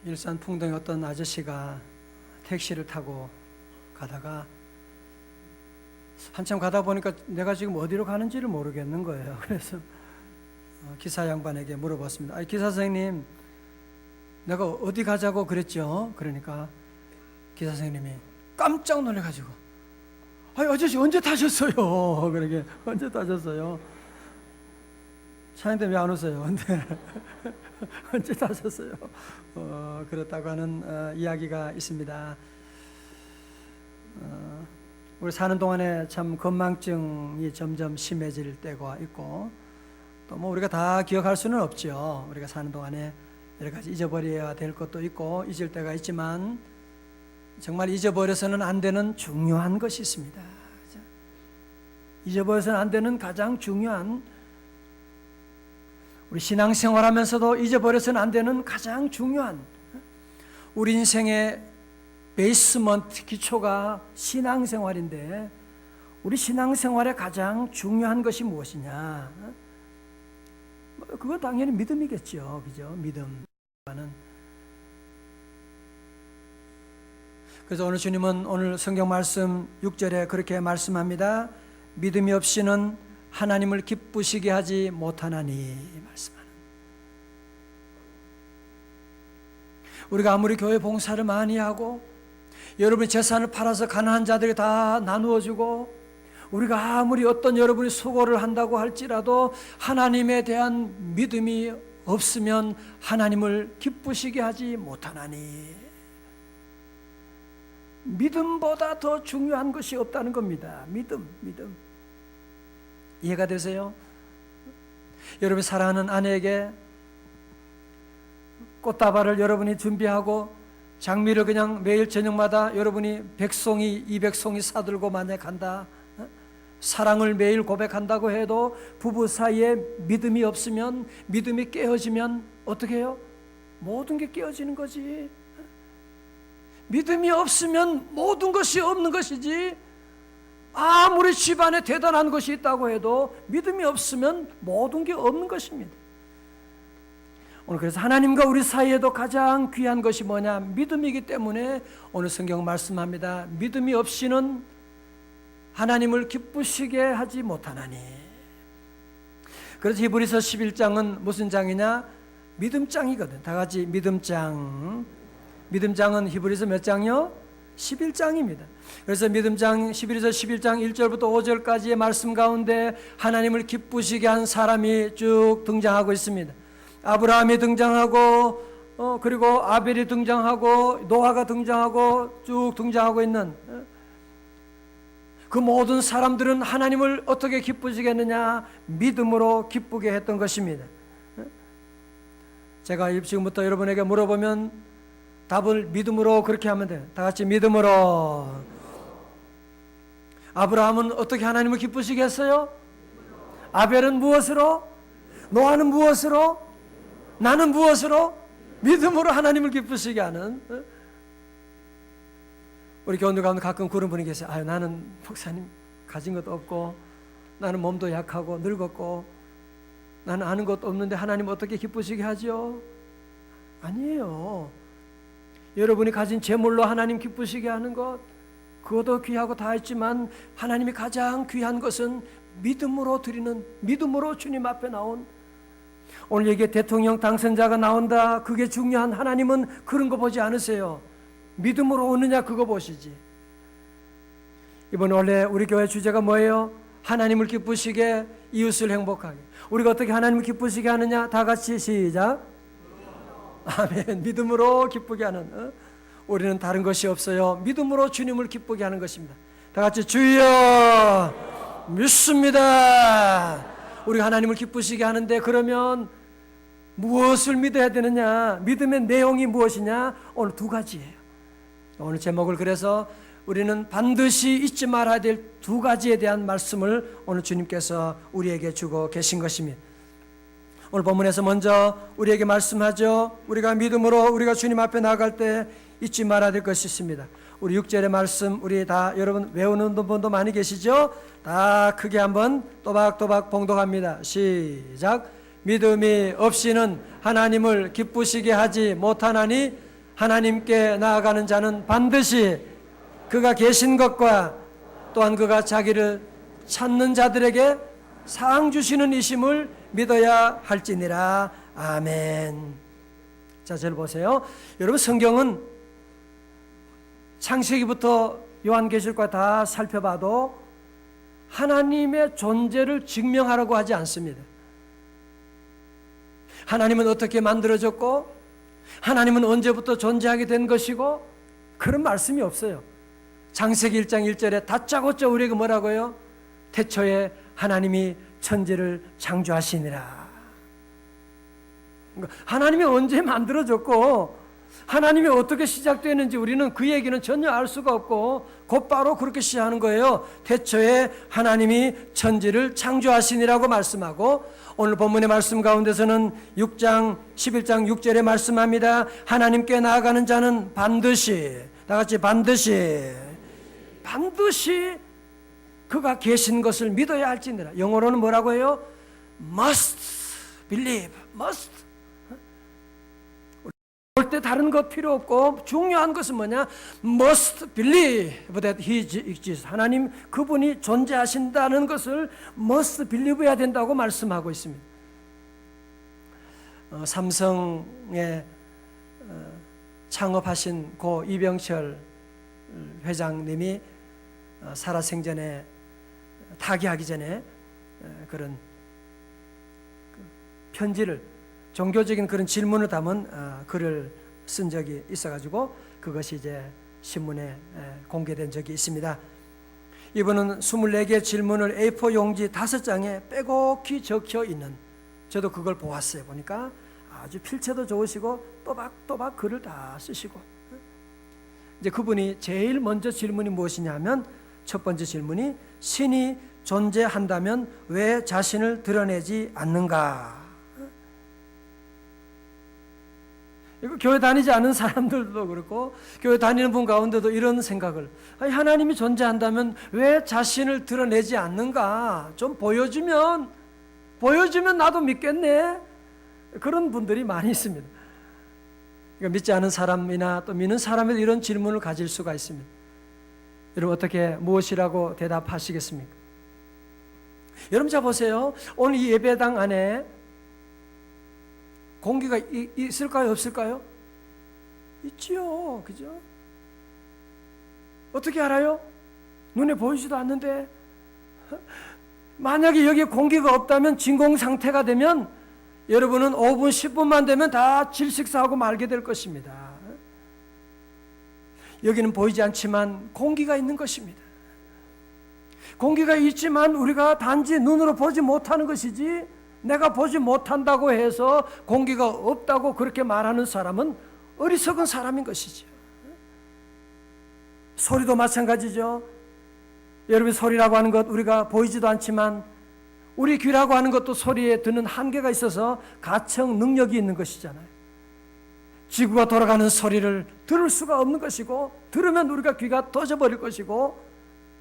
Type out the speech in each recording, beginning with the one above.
일산 풍동에 어떤 아저씨가 택시를 타고 가다가 한참 가다 보니까 내가 지금 어디로 가는지를 모르겠는 거예요. 그래서 기사 양반에게 물어봤습니다. 아니, 기사 선생님, 내가 어디 가자고 그랬죠? 그러니까 기사 선생님이 깜짝 놀래가지고, 아니, 아저씨 언제 타셨어요? 그러게, 언제 타셨어요? 차인데 왜 안 오세요? 근데 언제 타셨어요? 그렇다고 하는 이야기가 있습니다. 우리 사는 동안에 참 건망증이 점점 심해질 때가 있고, 또 뭐 우리가 다 기억할 수는 없죠. 우리가 사는 동안에 여러 가지 잊어버려야 될 것도 있고 잊을 때가 있지만, 정말 잊어버려서는 안 되는 중요한 것이 있습니다. 잊어버려서는 안 되는 가장 중요한, 우리 신앙생활 하면서도 잊어버려서는 안 되는 가장 중요한, 우리 인생의 베이스먼트, 기초가 신앙생활인데, 우리 신앙생활의 가장 중요한 것이 무엇이냐? 그건 당연히 믿음이겠죠. 그죠? 믿음. 그래서 오늘 주님은 오늘 성경 말씀 6절에 그렇게 말씀합니다. 믿음이 없이는 하나님을 기쁘시게 하지 못하나니 말씀하는. 우리가 아무리 교회 봉사를 많이 하고 여러분이 재산을 팔아서 가난한 자들에게 다 나누어 주고, 우리가 아무리 어떤 여러분이 수고를 한다고 할지라도 하나님에 대한 믿음이 없으면 하나님을 기쁘시게 하지 못하나니, 믿음보다 더 중요한 것이 없다는 겁니다. 믿음. 이해가 되세요? 여러분이 사랑하는 아내에게 꽃다발을 여러분이 준비하고 장미를 그냥 매일 저녁마다 여러분이 100송이 200송이 사들고 만약 간다, 사랑을 매일 고백한다고 해도 부부 사이에 믿음이 없으면, 믿음이 깨어지면 어떻게 해요? 모든 게 깨어지는 거지. 믿음이 없으면 모든 것이 없는 것이지. 아무리 집안에 대단한 것이 있다고 해도 믿음이 없으면 모든 게 없는 것입니다. 오늘 그래서 하나님과 우리 사이에도 가장 귀한 것이 뭐냐? 믿음이기 때문에 오늘 성경 말씀합니다. 믿음이 없이는 하나님을 기쁘시게 하지 못하나니. 그래서 히브리서 11장은 무슨 장이냐? 믿음장이거든. 다 같이 믿음장. 믿음장은 히브리서 몇 장이요? 11장입니다. 그래서 믿음장 히브리서 11장 1절부터 5절까지의 말씀 가운데 하나님을 기쁘시게 한 사람이 쭉 등장하고 있습니다. 아브라함이 등장하고, 그리고 아벨이 등장하고, 노아가 등장하고, 쭉 등장하고 있는 그 모든 사람들은 하나님을 어떻게 기쁘시게 했느냐? 믿음으로 기쁘게 했던 것입니다. 제가 지금부터 여러분에게 물어보면 답을 믿음으로 그렇게 하면 돼요. 다 같이 믿음으로. 아브라함은 어떻게 하나님을 기쁘시게 했어요? 아벨은 무엇으로? 노아는 무엇으로? 나는 무엇으로? 믿음으로 하나님을 기쁘시게 하는. 우리 교원들 가운데 가끔 그런 분이 계세요. 아유, 나는 목사님 가진 것도 없고, 나는 몸도 약하고 늙었고, 나는 아는 것도 없는데 하나님 어떻게 기쁘시게 하죠? 아니에요. 여러분이 가진 재물로 하나님 기쁘시게 하는 것, 그것도 귀하고 다 있지만 하나님이 가장 귀한 것은 믿음으로 드리는, 믿음으로 주님 앞에 나온. 오늘 여기에 대통령 당선자가 나온다, 그게 중요한. 하나님은 그런 거 보지 않으세요. 믿음으로 오느냐 그거 보시지. 이번 원래 우리 교회 주제가 뭐예요? 하나님을 기쁘시게, 이웃을 행복하게. 우리가 어떻게 하나님을 기쁘시게 하느냐? 다 같이 시작. 아멘. 믿음으로 기쁘게 하는. 우리는 다른 것이 없어요. 믿음으로 주님을 기쁘게 하는 것입니다. 다 같이 주여 믿습니다. 우리가 하나님을 기쁘시게 하는데, 그러면 무엇을 믿어야 되느냐? 믿음의 내용이 무엇이냐? 오늘 두 가지예요. 오늘 제목을 그래서 우리는 반드시 잊지 말아야 될 두 가지에 대한 말씀을 오늘 주님께서 우리에게 주고 계신 것입니다. 오늘 본문에서 먼저 우리에게 말씀하죠. 우리가 믿음으로 우리가 주님 앞에 나아갈 때 잊지 말아야 될 것이 있습니다. 우리 6절의 말씀, 우리 다 여러분 외우는 분도 많이 계시죠? 다 크게 한번 또박또박 봉독합니다. 시작. 믿음이 없이는 하나님을 기쁘시게 하지 못하나니 하나님께 나아가는 자는 반드시 그가 계신 것과 또한 그가 자기를 찾는 자들에게 상 주시는 이심을 믿어야 할지니라. 아멘. 자, 저를 보세요. 여러분, 성경은 창세기부터 요한계시록과 다 살펴봐도 하나님의 존재를 증명하라고 하지 않습니다. 하나님은 어떻게 만들어졌고 하나님은 언제부터 존재하게 된 것이고 그런 말씀이 없어요. 창세기 1장 1절에 다짜고짜 우리에게 뭐라고요? 태초에 하나님이 천지를 창조하시니라. 하나님이 언제 만들어졌고 하나님이 어떻게 시작되는지 우리는 그 얘기는 전혀 알 수가 없고 곧바로 그렇게 시작하는 거예요. 태초에 하나님이 천지를 창조하시니라고 말씀하고, 오늘 본문의 말씀 가운데서는 6장 11장 6절에 말씀합니다. 하나님께 나아가는 자는 반드시, 다 같이 반드시 그가 계신 것을 믿어야 할지니라. 영어로는 뭐라고 해요? must believe, must. 볼 때 다른 것 필요 없고 중요한 것은 뭐냐? must believe that he exists. 하나님 그분이 존재하신다는 것을 must believe해야 된다고 말씀하고 있습니다. 삼성의 창업하신 고 이병철 회장님이 살아생전에 타계하기 전에 그런 편지를, 종교적인 그런 질문을 담은 글을 쓴 적이 있어가지고 그것이 이제 신문에 공개된 적이 있습니다. 이분은 24개의 질문을 A4 용지 5장에 빼곡히 적혀 있는, 저도 그걸 보았어요. 보니까 아주 필체도 좋으시고 또박또박 글을 다 쓰시고, 이제 그분이 제일 먼저 질문이 무엇이냐면, 첫 번째 질문이 신이 존재한다면 왜 자신을 드러내지 않는가? 이거 교회 다니지 않은 사람들도 그렇고 교회 다니는 분 가운데도 이런 생각을, 하나님이 존재한다면 왜 자신을 드러내지 않는가? 좀 보여주면 나도 믿겠네. 그런 분들이 많이 있습니다. 그러니까 믿지 않은 사람이나 또 믿는 사람에도 이런 질문을 가질 수가 있습니다. 여러분, 어떻게 무엇이라고 대답하시겠습니까? 여러분, 자 보세요. 오늘 이 예배당 안에 공기가 있을까요? 없을까요? 있지요. 그죠? 어떻게 알아요? 눈에 보이지도 않는데. 만약에 여기에 공기가 없다면 진공 상태가 되면 여러분은 5분, 10분만 되면 다 질식사하고 말게 될 것입니다. 여기는 보이지 않지만 공기가 있는 것입니다. 공기가 있지만 우리가 단지 눈으로 보지 못하는 것이지, 내가 보지 못한다고 해서 공기가 없다고 그렇게 말하는 사람은 어리석은 사람인 것이죠. 소리도 마찬가지죠. 여러분, 소리라고 하는 것 우리가 보이지도 않지만 우리 귀라고 하는 것도 소리에 듣는 한계가 있어서 가청 능력이 있는 것이잖아요. 지구가 돌아가는 소리를 들을 수가 없는 것이고, 들으면 우리가 귀가 터져버릴 것이고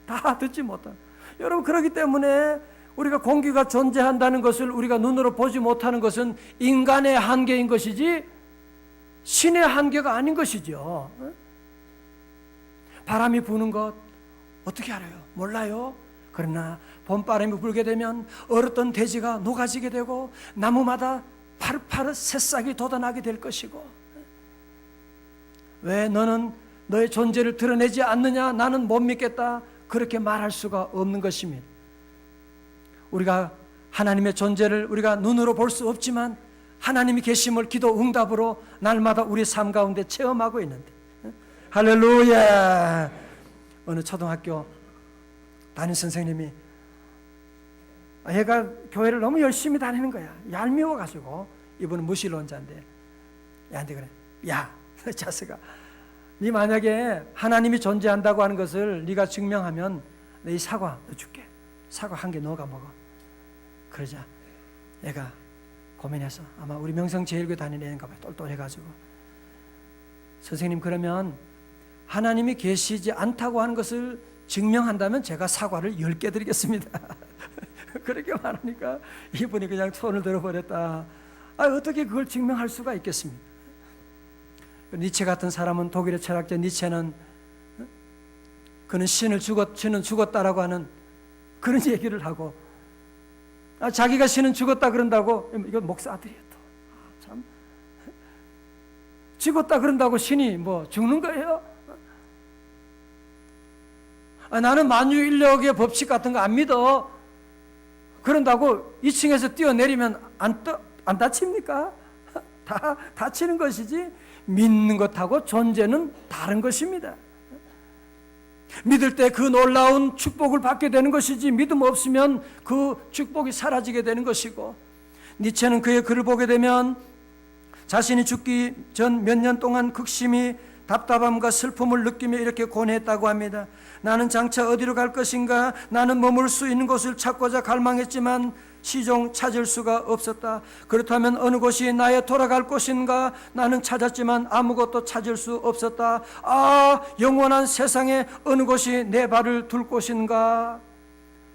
다 듣지 못한. 여러분, 그렇기 때문에 우리가 공기가 존재한다는 것을 우리가 눈으로 보지 못하는 것은 인간의 한계인 것이지 신의 한계가 아닌 것이죠. 바람이 부는 것 어떻게 알아요? 몰라요. 그러나 봄바람이 불게 되면 얼었던 대지가 녹아지게 되고 나무마다 파릇파릇 새싹이 돋아나게 될 것이고, 왜 너는 너의 존재를 드러내지 않느냐? 나는 못 믿겠다. 그렇게 말할 수가 없는 것입니다. 우리가 하나님의 존재를 우리가 눈으로 볼 수 없지만 하나님이 계심을 기도 응답으로 날마다 우리 삶 가운데 체험하고 있는데, 할렐루야. 어느 초등학교 담임 선생님이, 얘가 교회를 너무 열심히 다니는 거야. 얄미워가지고, 이분은 무신론자인데 얘한테 그래, 야 자식아, 네 만약에 하나님이 존재한다고 하는 것을 네가 증명하면 내 이 사과 너 줄게. 사과 한 개 너가 먹어. 그러자 얘가 고민해서, 아마 우리 명성제일교회 다니는 애인가 봐요. 똘똘해가지고, 선생님, 그러면 하나님이 계시지 않다고 하는 것을 증명한다면 제가 사과를 10개 드리겠습니다. 그렇게 말하니까 이분이 그냥 손을 들어버렸다. 어떻게 그걸 증명할 수가 있겠습니까? 니체 같은 사람은, 독일의 철학자 니체는 그는 신은 죽었다라고 하는 그런 얘기를 하고, 자기가 신은 죽었다 그런다고, 이건 목사들이에요 또. 참 죽었다 그런다고 신이 뭐 죽는 거예요? 나는 만유인력의 법칙 같은 거 안 믿어. 그런다고 2층에서 뛰어내리면 안 다칩니까? 다 다치는 것이지, 믿는 것하고 존재는 다른 것입니다. 믿을 때 그 놀라운 축복을 받게 되는 것이지, 믿음 없으면 그 축복이 사라지게 되는 것이고, 니체는 그의 글을 보게 되면 자신이 죽기 전 몇 년 동안 극심히 답답함과 슬픔을 느끼며 이렇게 고뇌했다고 합니다. 나는 장차 어디로 갈 것인가? 나는 머물 수 있는 곳을 찾고자 갈망했지만 시종 찾을 수가 없었다. 그렇다면 어느 곳이 나의 돌아갈 곳인가? 나는 찾았지만 아무것도 찾을 수 없었다. 영원한 세상에 어느 곳이 내 발을 둘 곳인가?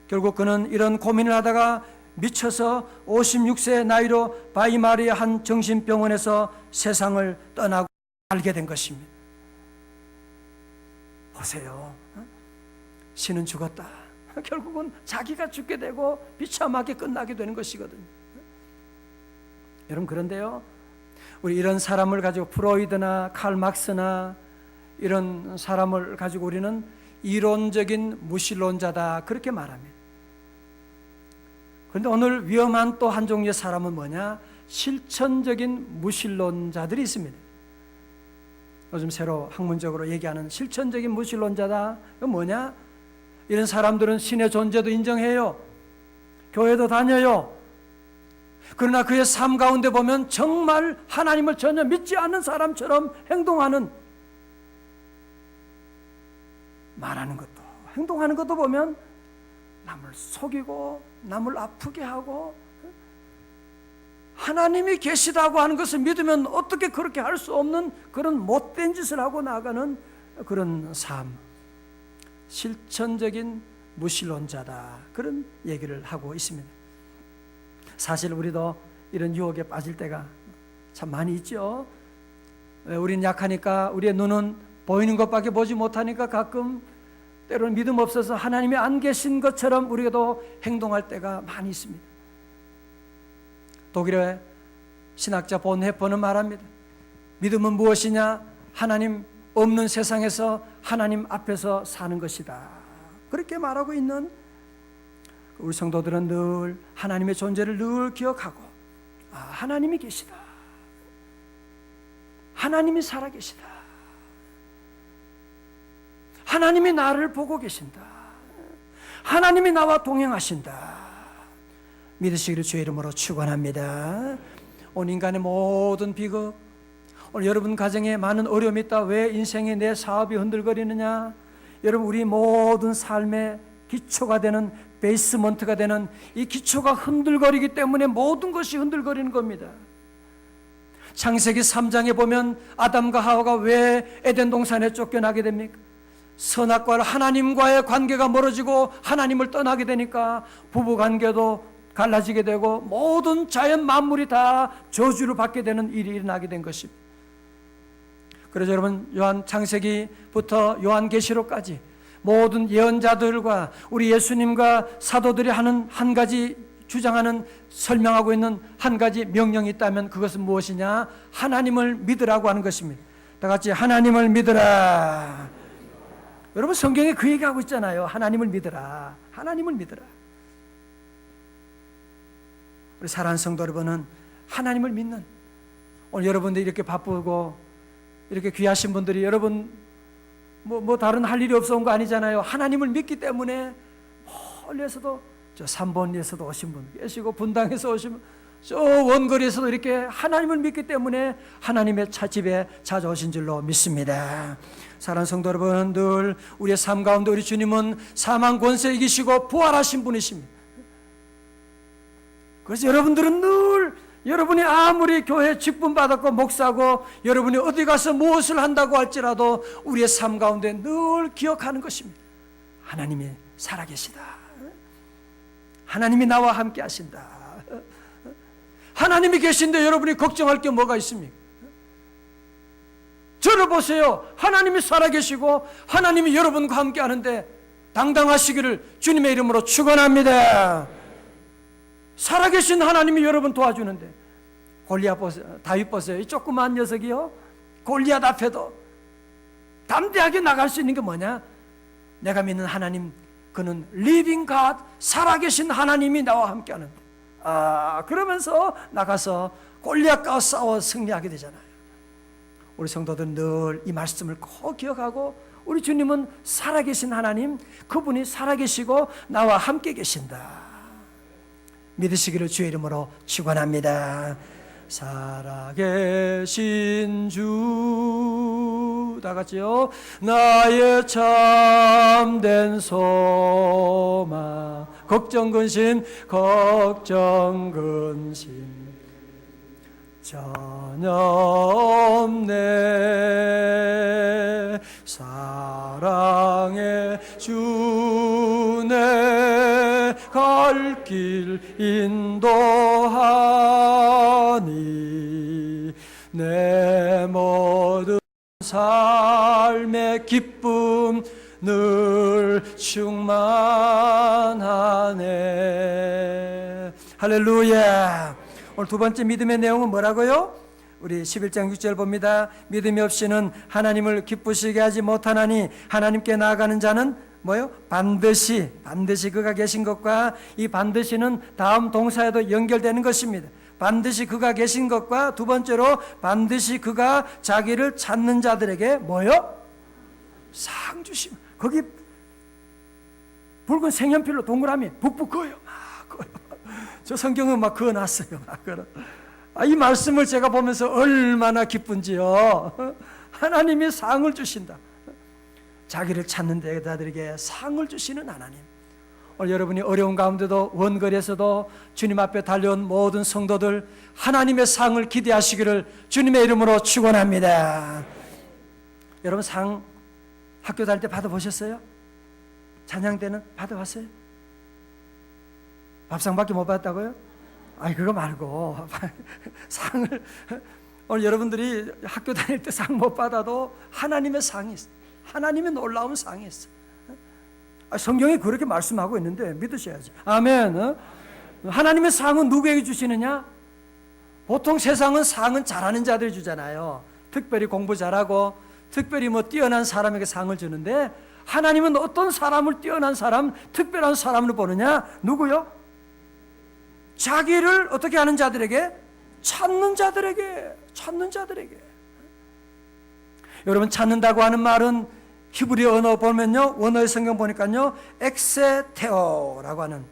결국 그는 이런 고민을 하다가 미쳐서 56세 나이로 바이마르의 한 정신병원에서 세상을 떠나고 알게 된 것입니다. 보세요. 신은 죽었다. 결국은 자기가 죽게 되고 비참하게 끝나게 되는 것이거든요. 여러분, 그런데요, 우리 이런 사람을 가지고, 프로이드나 칼 막스나 이런 사람을 가지고 우리는 이론적인 무신론자다 그렇게 말합니다. 그런데 오늘 위험한 또 한 종류의 사람은 뭐냐? 실천적인 무신론자들이 있습니다. 요즘 새로 학문적으로 얘기하는 실천적인 무신론자다. 그건 뭐냐? 이런 사람들은 신의 존재도 인정해요. 교회도 다녀요. 그러나 그의 삶 가운데 보면 정말 하나님을 전혀 믿지 않는 사람처럼 행동하는, 말하는 것도 행동하는 것도 보면 남을 속이고 남을 아프게 하고, 하나님이 계시다고 하는 것을 믿으면 어떻게 그렇게 할 수 없는 그런 못된 짓을 하고 나가는 그런 삶, 실천적인 무신론자다 그런 얘기를 하고 있습니다. 사실 우리도 이런 유혹에 빠질 때가 참 많이 있죠. 우리는 약하니까, 우리의 눈은 보이는 것밖에 보지 못하니까 가끔 때로는 믿음 없어서 하나님이 안 계신 것처럼 우리도 행동할 때가 많이 있습니다. 독일의 신학자 본헤퍼는 말합니다. 믿음은 무엇이냐? 하나님 없는 세상에서 하나님 앞에서 사는 것이다. 그렇게 말하고 있는 우리 성도들은 늘 하나님의 존재를 늘 기억하고, 하나님이 계시다. 하나님이 살아계시다. 하나님이 나를 보고 계신다. 하나님이 나와 동행하신다. 믿으시기를 주의 이름으로 축원합니다. 오늘 인간의 모든 비극, 오늘 여러분 가정에 많은 어려움이 있다. 왜 인생에 내 사업이 흔들거리느냐? 여러분, 우리 모든 삶의 기초가 되는, 베이스먼트가 되는 이 기초가 흔들거리기 때문에 모든 것이 흔들거리는 겁니다. 창세기 3장에 보면 아담과 하와가 왜 에덴 동산에 쫓겨나게 됩니까? 선악과 하나님과의 관계가 멀어지고 하나님을 떠나게 되니까 부부관계도 갈라지게 되고 모든 자연 만물이 다 저주를 받게 되는 일이 일어나게 된 것입니다. 그래서 여러분, 요한 창세기부터 요한계시록까지 모든 예언자들과 우리 예수님과 사도들이 하는 한 가지 주장하는, 설명하고 있는 한 가지 명령이 있다면 그것은 무엇이냐? 하나님을 믿으라고 하는 것입니다. 다 같이 하나님을 믿으라. 여러분, 성경에 그 얘기하고 있잖아요. 하나님을 믿으라. 하나님을 믿으라. 우리 사랑하는 성도 여러분은 하나님을 믿는, 오늘 여러분들이 이렇게 바쁘고 이렇게 귀하신 분들이, 여러분 뭐 다른 할 일이 없어 온 거 아니잖아요. 하나님을 믿기 때문에 멀리에서도, 저 3번에서도 오신 분 계시고, 분당에서 오신 분, 저 원거리에서도 이렇게 하나님을 믿기 때문에 하나님의 집에 찾아오신 줄로 믿습니다. 사랑하는 성도 여러분, 늘 우리의 삶 가운데 우리 주님은 사망 권세 이기시고 부활하신 분이십니다. 그래서 여러분들은 늘, 여러분이 아무리 교회 직분 받았고 목사고 여러분이 어디 가서 무엇을 한다고 할지라도 우리의 삶 가운데 늘 기억하는 것입니다. 하나님이 살아계시다. 하나님이 나와 함께 하신다. 하나님이 계신데 여러분이 걱정할 게 뭐가 있습니까? 들어보세요. 하나님이 살아계시고 하나님이 여러분과 함께 하는데 당당하시기를 주님의 이름으로 축원합니다. 살아계신 하나님이 여러분 도와주는데 골리앗 보세요. 다윗 보세요. 이 조그만 녀석이요, 골리앗 앞에도 담대하게 나갈 수 있는 게 뭐냐? 내가 믿는 하나님, 그는 리빙 갓, 살아계신 하나님이 나와 함께 하는데, 그러면서 나가서 골리앗과 싸워 승리하게 되잖아요. 우리 성도들은 늘 이 말씀을 꼭 기억하고, 우리 주님은 살아계신 하나님, 그분이 살아계시고 나와 함께 계신다 믿으시기를 주의 이름으로 축원합니다. 살아계신 주, 다 같이요. 나의 참된 소망, 걱정 근심 전혀 없네. 사랑의 주내 갈 길 인도하니 내 모든 삶의 기쁨 늘 충만하네. 할렐루야. 오늘 두 번째 믿음의 내용은 뭐라고요? 우리 11장 6절 봅니다. 믿음이 없이는 하나님을 기쁘시게 하지 못하나니 하나님께 나아가는 자는 뭐요? 반드시 그가 계신 것과, 이 반드시는 다음 동사에도 연결되는 것입니다. 반드시 그가 계신 것과, 두 번째로 반드시 그가 자기를 찾는 자들에게 뭐요? 상 주심. 거기 붉은 색연필로 동그라미 북북 그어요. 저 성경은 막 그어놨어요. 이 말씀을 제가 보면서 얼마나 기쁜지요. 하나님이 상을 주신다. 자기를 찾는 자들에게 상을 주시는 하나님. 오늘 여러분이 어려운 가운데도 원거리에서도 주님 앞에 달려온 모든 성도들, 하나님의 상을 기대하시기를 주님의 이름으로 축원합니다. 여러분, 상 학교 다닐 때 받아보셨어요? 찬양 때는 받아봤어요? 밥상밖에 못 받았다고요? 그거 말고 상을, 오늘 여러분들이 학교 다닐 때 상 못 받아도 하나님의 상이 있어요. 하나님의 놀라운 상이 있어요. 성경이 그렇게 말씀하고 있는데 믿으셔야지. 아멘. 하나님의 상은 누구에게 주시느냐? 보통 세상은 상은 잘하는 자들이 주잖아요. 특별히 공부 잘하고 특별히 뛰어난 사람에게 상을 주는데, 하나님은 어떤 사람을 뛰어난 사람, 특별한 사람으로 보느냐? 누구요? 자기를 어떻게 하는 자들에게? 찾는 자들에게. 여러분, 찾는다고 하는 말은 히브리 언어 보면요, 원어의 성경 보니까요, 엑세테오라고 하는,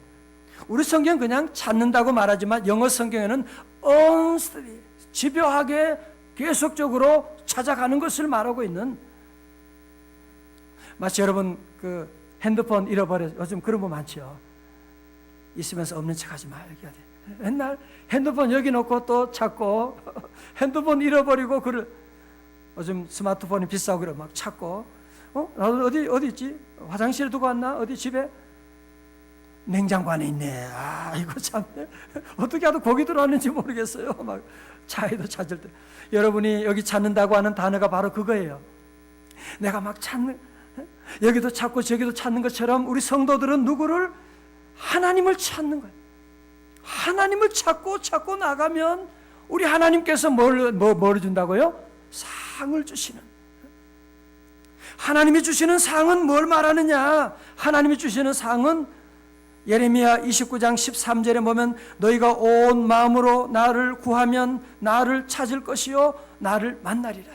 우리 성경 그냥 찾는다고 말하지만 영어 성경에는 언스터디, 집요하게 계속적으로 찾아가는 것을 말하고 있는, 마치 여러분 그 핸드폰 잃어버려, 요즘 그런 거 많죠. 있으면서 없는 척하지 마. 얘기해야 돼. 옛날 핸드폰 여기 놓고 또 찾고 핸드폰 잃어버리고, 요즘 스마트폰이 비싸고 그래 막 찾고, 나도 어디 있지? 화장실에 두고 왔나? 어디 집에? 냉장고 안에 있네. 이거 참 어떻게 하도 거기 들어왔는지 모르겠어요. 막 차에도 찾을 때. 여러분이 여기 찾는다고 하는 단어가 바로 그거예요. 내가 막 찾는, 여기도 찾고 저기도 찾는 것처럼 우리 성도들은 누구를? 하나님을 찾는 거예요. 하나님을 찾고 나가면 우리 하나님께서 뭘 준다고요? 상을 주시는. 하나님이 주시는 상은 뭘 말하느냐? 하나님이 주시는 상은 예레미야 29장 13절에 보면, 너희가 온 마음으로 나를 구하면 나를 찾을 것이요 나를 만나리라.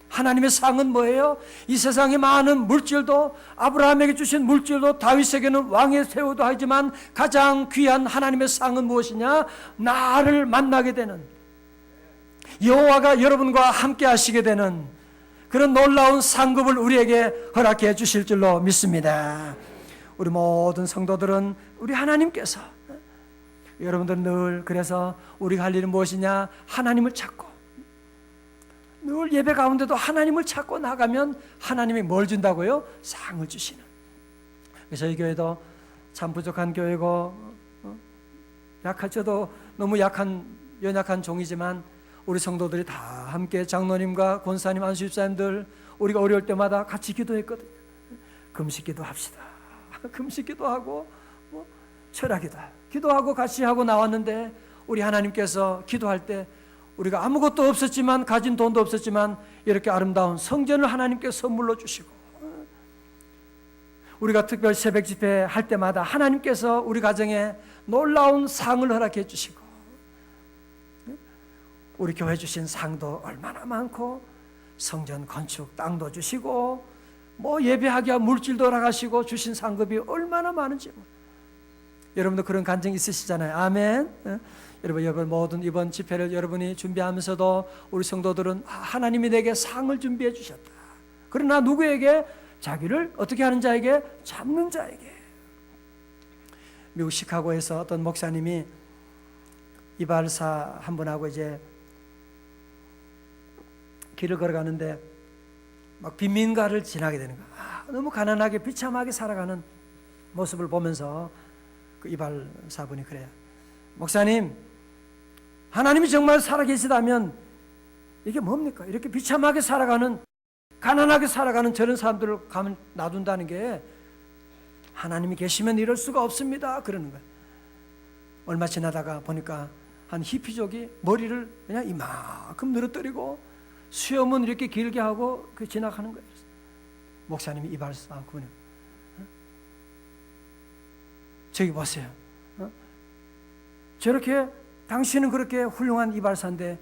하나님의 상은 뭐예요? 이 세상의 많은 물질도, 아브라함에게 주신 물질도, 다윗에게는 왕의 세우도 하지만 가장 귀한 하나님의 상은 무엇이냐? 나를 만나게 되는, 여호와가 여러분과 함께 하시게 되는 그런 놀라운 상급을 우리에게 허락해 주실 줄로 믿습니다. 우리 모든 성도들은 우리 하나님께서, 여러분들은 늘 그래서 우리가 할 일은 무엇이냐? 하나님을 찾고, 늘 예배 가운데도 하나님을 찾고 나가면 하나님이 뭘 준다고요? 상을 주시는. 저희 교회도 참 부족한 교회고, 저도 너무 연약한 종이지만 우리 성도들이 다 함께 장로님과 권사님, 안수집사님들 우리가 어려울 때마다 같이 기도했거든요. 금식 기도합시다. 금식 기도하고 철학이다. 기도하고 같이 하고 나왔는데 우리 하나님께서 기도할 때 우리가 아무것도 없었지만, 가진 돈도 없었지만 이렇게 아름다운 성전을 하나님께 선물로 주시고, 우리가 특별 새벽 집회 할 때마다 하나님께서 우리 가정에 놀라운 상을 허락해 주시고, 우리 교회 주신 상도 얼마나 많고, 성전 건축 땅도 주시고, 예배하기야 물질도 허락하시고 주신 상급이 얼마나 많은지. 여러분도 그런 간증 있으시잖아요. 아멘. 여러분 모든 이번 집회를 여러분이 준비하면서도 우리 성도들은 하나님이 내게 상을 준비해 주셨다. 그러나 누구에게? 자기를 어떻게 하는 자에게? 잡는 자에게. 미국 시카고에서 어떤 목사님이 이발사 한 분하고 이제 길을 걸어가는데 막 빈민가를 지나게 되는 거야. 너무 가난하게 비참하게 살아가는 모습을 보면서 그 이발사분이 그래요. 목사님, 하나님이 정말 살아계시다면 이게 뭡니까? 이렇게 비참하게 살아가는, 가난하게 살아가는 저런 사람들을 가만 놔둔다는 게, 하나님이 계시면 이럴 수가 없습니다. 그러는 거예요. 얼마 지나다가 보니까 한 히피족이 머리를 그냥 이만큼 늘어뜨리고 수염은 이렇게 길게 하고 그 지나가는 거예요. 목사님이 이발사 그분이, 저기 보세요. 저렇게 당신은 그렇게 훌륭한 이발사인데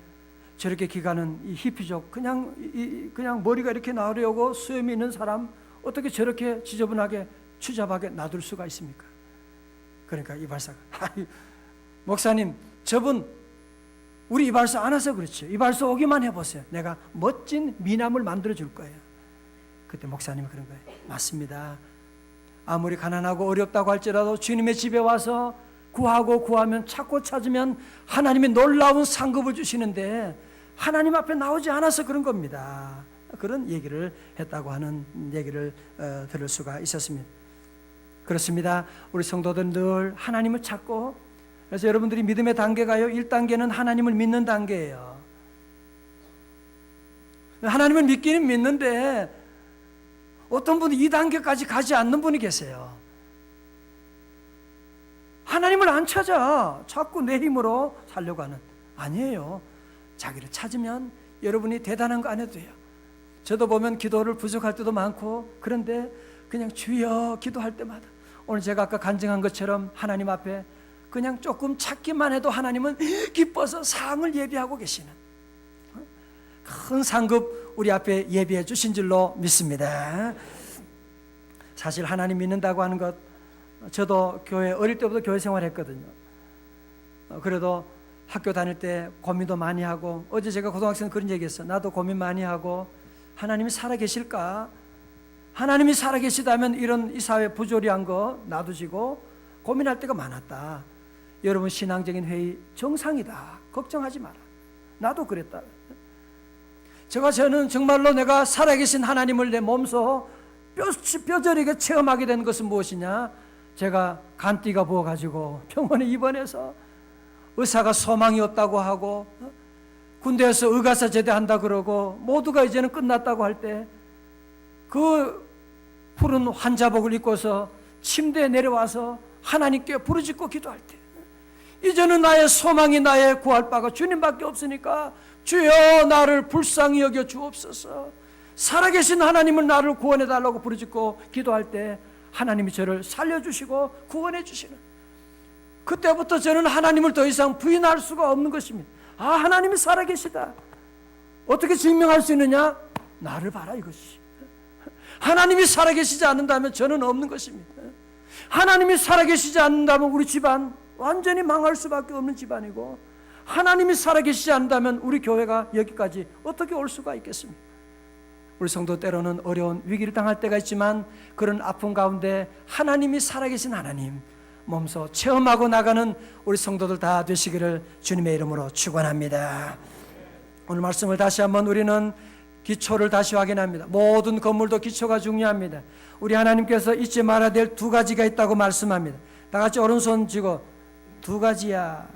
저렇게 기가는 이 히피족, 그냥 머리가 이렇게 나오려고 수염이 있는 사람 어떻게 저렇게 지저분하게 추잡하게 놔둘 수가 있습니까? 그러니까 이발사가, 목사님, 저분 우리 이발사 안 와서 그렇죠. 이발사 오기만 해보세요. 내가 멋진 미남을 만들어 줄 거예요. 그때 목사님이 그런 거예요. 맞습니다. 아무리 가난하고 어렵다고 할지라도 주님의 집에 와서 구하면 찾고 찾으면 하나님이 놀라운 상급을 주시는데 하나님 앞에 나오지 않아서 그런 겁니다. 그런 얘기를 했다고 하는 얘기를 들을 수가 있었습니다. 그렇습니다. 우리 성도들 늘 하나님을 찾고, 그래서 여러분들이 믿음의 단계가요, 1단계는 하나님을 믿는 단계예요. 하나님을 믿기는 믿는데 어떤 분이 2단계까지 가지 않는 분이 계세요. 하나님을 안 찾아. 자꾸 내 힘으로 살려고 하는. 아니에요. 자기를 찾으면 여러분이 대단한 거 안 해도 돼요. 저도 보면 기도를 부족할 때도 많고, 그런데 그냥 주여 기도할 때마다, 오늘 제가 아까 간증한 것처럼 하나님 앞에 그냥 조금 찾기만 해도 하나님은 기뻐서 상을 예비하고 계시는, 큰 상급 우리 앞에 예비해 주신 줄로 믿습니다. 사실 하나님 믿는다고 하는 것, 저도 교회 어릴 때부터 교회 생활했거든요. 그래도 학교 다닐 때 고민도 많이 하고, 어제 제가 고등학생 그런 얘기했어요. 나도 고민 많이 하고, 하나님이 살아계실까? 하나님이 살아계시다면 이런 이 사회 부조리한 거 놔두시고 고민할 때가 많았다. 여러분, 신앙적인 회의 정상이다. 걱정하지 마라. 나도 그랬다. 저는 정말로 내가 살아계신 하나님을 내 몸소 뼈저리게 체험하게 된 것은 무엇이냐? 제가 간띠가 부어가지고 병원에 입원해서 의사가 소망이 없다고 하고, 군대에서 의가사 제대한다 그러고 모두가 이제는 끝났다고 할 때, 그 푸른 환자복을 입고서 침대에 내려와서 하나님께 부르짖고 기도할 때, 이제는 나의 소망이, 나의 구할 바가 주님밖에 없으니까 주여 나를 불쌍히 여겨 주옵소서, 살아계신 하나님은 나를 구원해 달라고 부르짖고 기도할 때 하나님이 저를 살려주시고 구원해 주시는, 그때부터 저는 하나님을 더 이상 부인할 수가 없는 것입니다. 하나님이 살아계시다. 어떻게 증명할 수 있느냐? 나를 봐라, 이것이. 하나님이 살아계시지 않는다면 저는 없는 것입니다. 하나님이 살아계시지 않는다면 우리 집안 완전히 망할 수밖에 없는 집안이고, 하나님이 살아계시지 않는다면 우리 교회가 여기까지 어떻게 올 수가 있겠습니까? 우리 성도 때로는 어려운 위기를 당할 때가 있지만, 그런 아픔 가운데 하나님이 살아계신 하나님 몸소 체험하고 나가는 우리 성도들 다 되시기를 주님의 이름으로 축원합니다. 오늘 말씀을 다시 한번 우리는 기초를 다시 확인합니다. 모든 건물도 기초가 중요합니다. 우리 하나님께서 잊지 말아야 될 2가지가 있다고 말씀합니다. 다 같이 오른손 쥐고, 2가지야.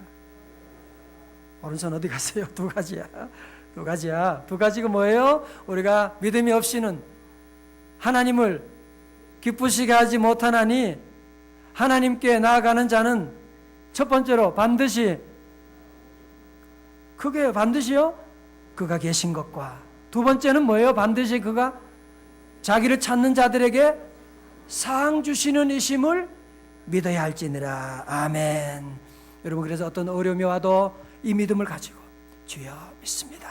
오른손 어디 갔어요? 두 가지야. 두 가지야. 두 가지가 뭐예요? 우리가 믿음이 없이는 하나님을 기쁘시게 하지 못하나니 하나님께 나아가는 자는 첫 번째로 반드시 그게 반드시요? 그가 계신 것과 두 번째는 뭐예요? 반드시 그가 자기를 찾는 자들에게 상 주시는 이심을 믿어야 할지니라. 아멘. 여러분 그래서 어떤 어려움이 와도 이 믿음을 가지고 주여 믿습니다.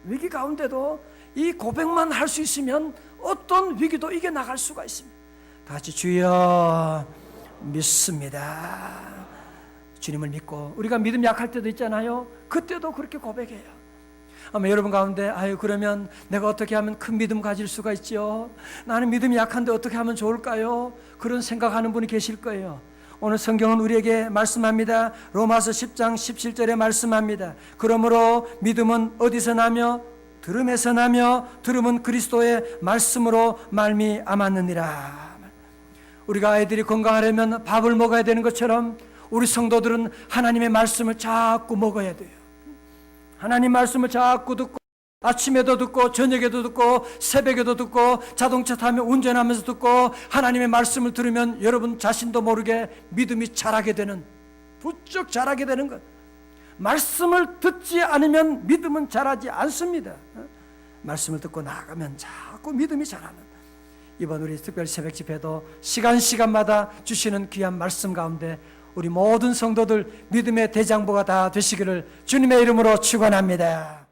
위기 가운데도 이 고백만 할 수 있으면 어떤 위기도 이겨나갈 수가 있습니다. 다 같이 주여 믿습니다. 주님을 믿고 우리가 믿음 약할 때도 있잖아요. 그때도 그렇게 고백해요. 아마 여러분 가운데 아유 그러면 내가 어떻게 하면 큰 믿음 가질 수가 있죠? 나는 믿음이 약한데 어떻게 하면 좋을까요? 그런 생각하는 분이 계실 거예요. 오늘 성경은 우리에게 말씀합니다. 로마서 10장 17절에 말씀합니다. 그러므로 믿음은 어디서 나며 들음에서 나며 들음은 그리스도의 말씀으로 말미암았느니라. 우리가 아이들이 건강하려면 밥을 먹어야 되는 것처럼 우리 성도들은 하나님의 말씀을 자꾸 먹어야 돼요. 하나님 말씀을 자꾸 듣고 아침에도 듣고 저녁에도 듣고 새벽에도 듣고 자동차 타면 운전하면서 듣고 하나님의 말씀을 들으면 여러분 자신도 모르게 믿음이 자라게 되는 부쩍 자라게 되는 것. 말씀을 듣지 않으면 믿음은 자라지 않습니다. 말씀을 듣고 나아가면 자꾸 믿음이 자라는 이번 우리 특별 새벽 집회도 시간마다 주시는 귀한 말씀 가운데 우리 모든 성도들 믿음의 대장부가 다 되시기를 주님의 이름으로 축원합니다.